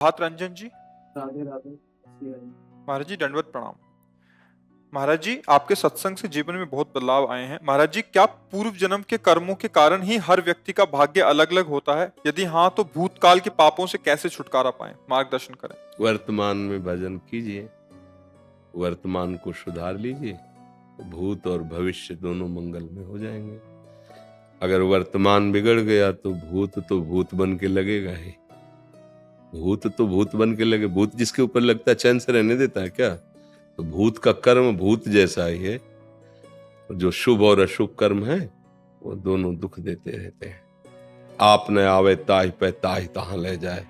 भात रंजन जी। राधे राधे। महाराज जी दंडवत प्रणाम। महाराज जी, आपके सत्संग से जीवन में बहुत बदलाव आए हैं। महाराज जी, क्या पूर्व जन्म के कर्मों के कारण ही हर व्यक्ति का भाग्य अलग अलग होता है? यदि हाँ, तो भूतकाल के पापों से कैसे छुटकारा पाएं? मार्गदर्शन करें। वर्तमान में भजन कीजिए, वर्तमान को सुधार लीजिए, भूत और भविष्य दोनों मंगल में हो जाएंगे। अगर वर्तमान बिगड़ गया तो भूत बन के लगेगा ही। भूत तो भूत बन के लगे। भूत जिसके ऊपर लगता है चैन से रहने देता है क्या? तो भूत का कर्म भूत जैसा ही है। जो शुभ और अशुभ कर्म है वो दोनों दुख देते रहते हैं। आप न आवे ताहि पे ताहि तहां ले जाए।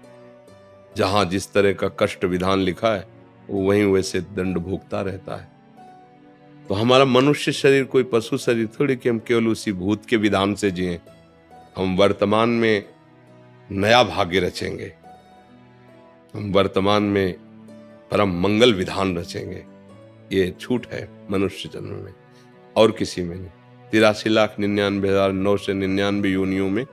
जहां जिस तरह का कष्ट विधान लिखा है वो वहीं वैसे दंड भोगता रहता है। तो हमारा मनुष्य शरीर कोई पशु शरीर थोड़ी कि हम केवल उसी भूत के विधान से जिए। हम वर्तमान में नया भाग्य रचेंगे, हम वर्तमान में परम मंगल विधान रचेंगे। ये छूट है मनुष्य जन्म में और किसी में नहीं। 83,99,999 योनियों में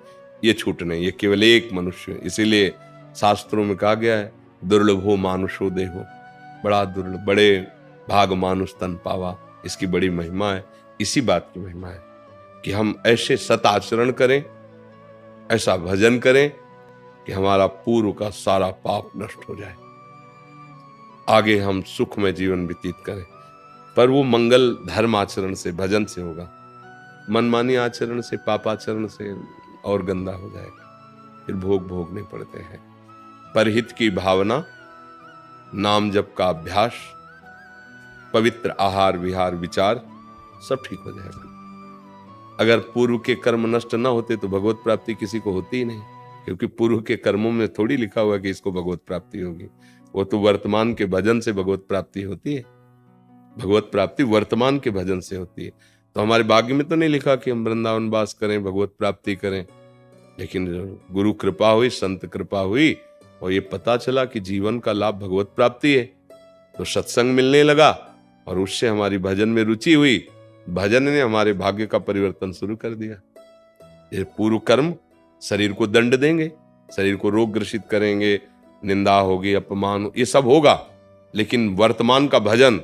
ये छूट नहीं, ये केवल एक मनुष्य है। इसीलिए शास्त्रों में कहा गया है, दुर्लभो मानुषो देहो। बड़ा दुर्लभ, बड़े भाग मानुष तन पावा। इसकी बड़ी महिमा है। इसी बात की महिमा है कि हम ऐसे सत आचरण करें, ऐसा भजन करें कि हमारा पूर्व का सारा पाप नष्ट हो जाए, आगे हम सुख में जीवन व्यतीत करें। पर वो मंगल धर्म आचरण से, भजन से होगा। मनमानी आचरण से, पापाचरण से और गंदा हो जाएगा, फिर भोग भोगने पड़ते हैं। परहित की भावना, नाम जप का अभ्यास, पवित्र आहार विहार विचार, सब ठीक हो जाएगा। अगर पूर्व के कर्म नष्ट ना होते तो भगवत प्राप्ति किसी को होती ही नहीं, क्योंकि पूर्व के कर्मों में थोड़ी लिखा हुआ कि इसको भगवत प्राप्ति होगी। वो तो वर्तमान के भजन से भगवत प्राप्ति होती है। भगवत प्राप्ति वर्तमान के भजन से होती है। तो हमारे भाग्य में तो नहीं लिखा कि हम वृंदावन वास करें, भगवत प्राप्ति करें, लेकिन गुरु कृपा हुई, संत कृपा हुई और ये पता चला कि जीवन का लाभ भगवत प्राप्ति है, तो सत्संग मिलने लगा और उससे हमारी भजन में रुचि हुई। भजन ने हमारे भाग्य का परिवर्तन शुरू कर दिया। ये पूर्व कर्म शरीर को दंड देंगे, शरीर को रोग ग्रसित करेंगे, निंदा होगी, अपमान, ये सब होगा। लेकिन वर्तमान का भजन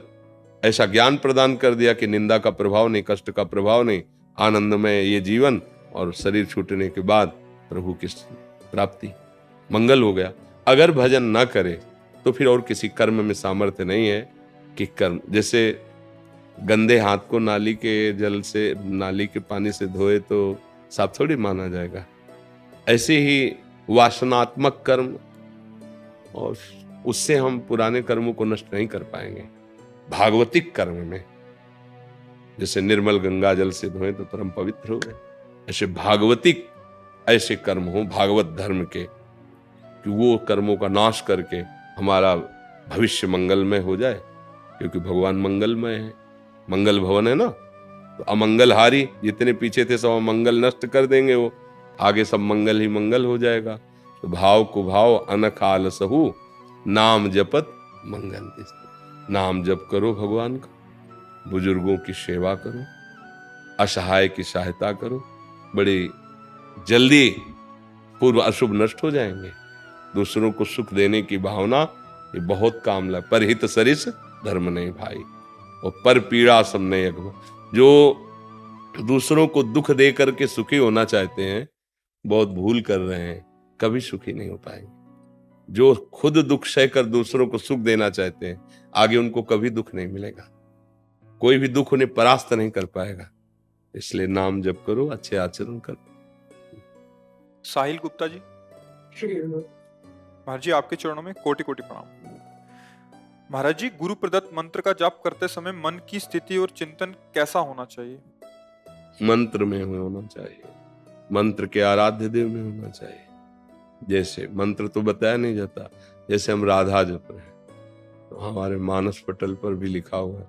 ऐसा ज्ञान प्रदान कर दिया कि निंदा का प्रभाव नहीं, कष्ट का प्रभाव नहीं, आनंदमय ये जीवन, और शरीर छूटने के बाद प्रभु की प्राप्ति, मंगल हो गया। अगर भजन ना करे तो फिर और किसी कर्म में सामर्थ्य नहीं है कि कर्म, जैसे गंदे हाथ को नाली के जल से, नाली के पानी से धोए तो साफ थोड़ी माना जाएगा। ऐसे ही वासनात्मक कर्म, और उससे हम पुराने कर्मों को नष्ट नहीं कर पाएंगे। भागवतिक कर्म में जैसे निर्मल गंगा जल से धोए तो परम पवित्र हो गए, ऐसे भागवतिक ऐसे कर्म हो भागवत धर्म के, कि वो कर्मों का नाश करके हमारा भविष्य मंगलमय हो जाए। क्योंकि भगवान मंगलमय है, मंगल भवन है ना। तो अमंगलहारी जितने पीछे थे सब अमंगल नष्ट कर देंगे, वो आगे सब मंगल ही मंगल हो जाएगा। तो भाव को भाव अनखाल सहु, नाम जपत मंगल दिस। नाम जप करो भगवान का, बुजुर्गों की सेवा करो, असहाय की सहायता करो, बड़ी जल्दी पूर्व अशुभ नष्ट हो जाएंगे। दूसरों को सुख देने की भावना ये बहुत काम लग। पर हित सरिस धर्म नहीं भाई, और पर पीड़ा सब नहीं अगवा। जो दूसरों को दुख दे करके सुखी होना चाहते हैं बहुत भूल कर रहे हैं, कभी सुखी नहीं हो पाएंगे। जो खुद दुख सहकर दूसरों को सुख देना चाहते हैं, आगे उनको कभी दुख नहीं मिलेगा। कोई भी दुख उन्हें परास्त नहीं कर पाएगा। इसलिए नाम जप करो, अच्छे आचरण करो। साहिल गुप्ता जी। महाराज जी, आपके चरणों में कोटि कोटि प्रणाम। महाराज जी, गुरु प्रदत्त मंत्र का जाप करते समय मन की स्थिति और चिंतन कैसा होना चाहिए? मंत्र में होना चाहिए, मंत्र के आराध्य देव में होना चाहिए। जैसे मंत्र तो बताया नहीं जाता, जैसे हम राधा जप रहे हैं तो हमारे मानस पटल पर भी लिखा हुआ है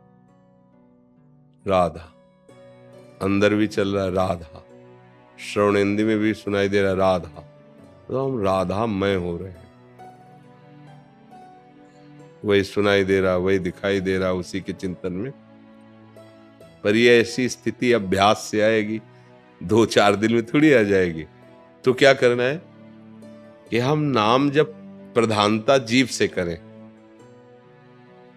राधा, अंदर भी चल रहा है राधा, श्रवणेंद्र में भी सुनाई दे रहा है राधा। तो हम राधा मय हो रहे हैं, वही सुनाई दे रहा, वही दिखाई दे रहा, उसी के चिंतन में। पर ये ऐसी स्थिति अभ्यास से आएगी, 2-4 दिन में थोड़ी आ जाएगी। तो क्या करना है कि हम नाम जब प्रधानता जीव से करें।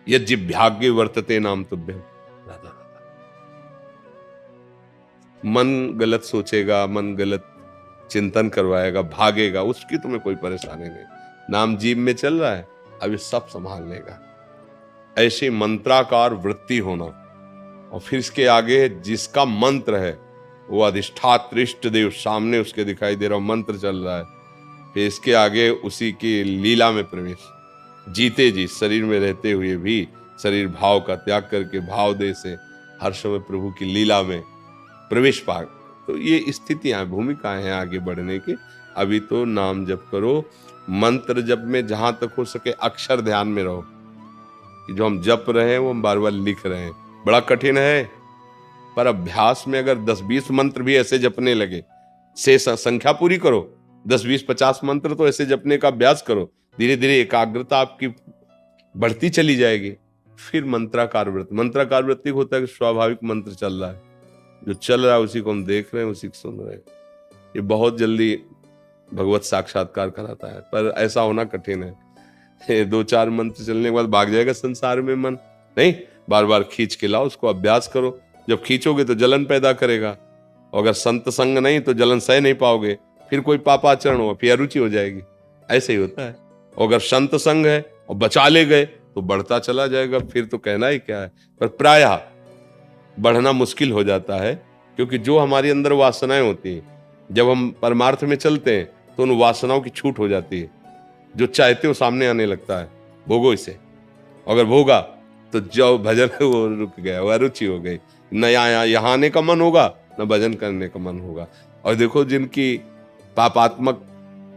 यज्जिभ्याग्य वर्तते नाम तुभ्यम। राधा राधा। मन गलत सोचेगा, मन गलत चिंतन करवाएगा, भागेगा, उसकी तुम्हें कोई परेशानी नहीं। नाम जीव में चल रहा है, अब ये सब संभाल लेगा। ऐसे मंत्राकार वृत्ति होना। और फिर इसके आगे जिसका मंत्र है वो अधिष्ठात्र इष्ट देव सामने उसके दिखाई दे रहा, मंत्र चल रहा है। फिर इसके आगे उसी की लीला में प्रवेश। जीते जी शरीर में रहते हुए भी शरीर भाव का त्याग करके भाव दे से हर समय प्रभु की लीला में प्रवेश पा। तो ये स्थितियां, भूमिकाएं हैं आगे बढ़ने की। अभी तो नाम जप करो। मंत्र जप में जहां तक हो सके अक्षर ध्यान में रहो कि जो हम जप रहे हैं वो हम बार बार लिख रहे हैं। बड़ा कठिन है, पर अभ्यास में अगर 10-20 मंत्र भी ऐसे जपने लगे, से संख्या पूरी करो, 10-20-50 मंत्र तो ऐसे जपने का अभ्यास करो। धीरे धीरे एकाग्रता आपकी बढ़ती चली जाएगी। फिर मंत्राकार वृत्ति होता है कि स्वाभाविक मंत्र चल रहा है, जो चल रहा है उसी को हम देख रहे हैं, उसी को सुन रहे हैं। ये बहुत जल्दी भगवत साक्षात्कार कराता है, पर ऐसा होना कठिन है। 2-4 मंत्र चलने के बाद भाग जाएगा संसार में मन। नहीं, बार बार खींच के लाओ, उसको अभ्यास करो। जब खींचोगे तो जलन पैदा करेगा, और अगर संत संग नहीं तो जलन सह नहीं पाओगे, फिर कोई पापाचरण हो, फिर अरुचि हो जाएगी। ऐसे ही होता है। और अगर संत संग है और बचा ले गए तो बढ़ता चला जाएगा, फिर तो कहना ही क्या है। पर प्रायः बढ़ना मुश्किल हो जाता है, क्योंकि जो हमारी अंदर वासनाएं होती हैं, जब हम परमार्थ में चलते हैं तो उन वासनाओं की छूट हो जाती है। जो चाहते हो सामने आने लगता है, भोगो इसे। अगर भोगा तो जो भजन है वो रुक गया, वो अरुचि हो गई। न यहाँ आने का मन होगा, न भजन करने का मन होगा। और देखो जिनकी पापात्मक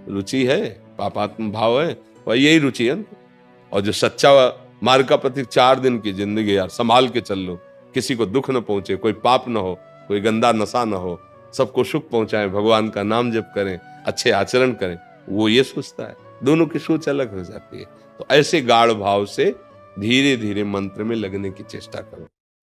रुचि है, पापात्म भाव है, वह यही रुचि है। और जो सच्चा मार्ग का प्रतीक 4 दिन की जिंदगी यार संभाल के चल लो, किसी को दुख न पहुंचे, कोई पाप न हो, कोई गंदा नशा न हो, सबको सुख पहुंचाए, भगवान का नाम जप करें, अच्छे आचरण करें, वो ये सोचता है। दोनों की सोच अलग हो जाती है। तो ऐसे गाढ़ भाव से धीरे धीरे मंत्र में लगने की चेष्टा करो।